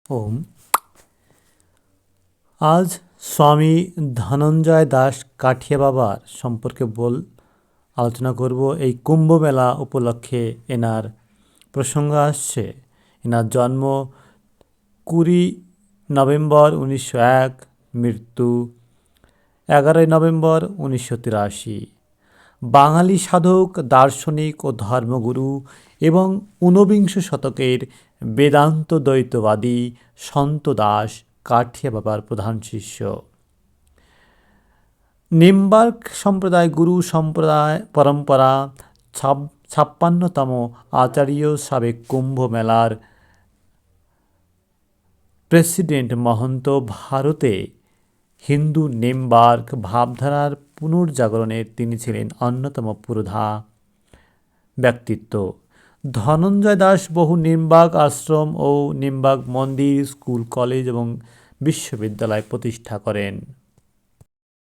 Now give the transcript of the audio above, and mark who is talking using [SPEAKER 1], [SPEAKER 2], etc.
[SPEAKER 1] ওম। আজ স্বামী ধনঞ্জয় দাস কাঠিয়া বাবার সম্পর্কে আলোচনা করব। এই কুম্ভ মেলা উপলক্ষে এনার প্রসঙ্গ আসছে। এনার জন্ম 20 নভেম্বর 1901, মৃত্যু 11 নভেম্বর 1983। বাঙালি সাধক, দার্শনিক ও ধর্মগুরু এবং ঊনবিংশ শতকের বেদান্ত দ্বৈতবাদী সন্ত দাস কাঠিয়া বাবার প্রধান শিষ্য। নিম্বার্ক সম্প্রদায় গুরু সম্প্রদায় পরম্পরা 56তম আচার্য, সাবেক কুম্ভ মেলার প্রেসিডেন্ট মহন্ত। ভারতে হিন্দু নিম্বার্ক ভাবধারার পুনর্জাগরণের তিনি ছিলেন অন্যতম পুরোধা ব্যক্তিত্ব। ধনঞ্জয় দাস বহু নিম্বার্ক আশ্রম ও নিম্বার্ক মন্দির, স্কুল, কলেজ এবং বিশ্ববিদ্যালয় প্রতিষ্ঠা করেন।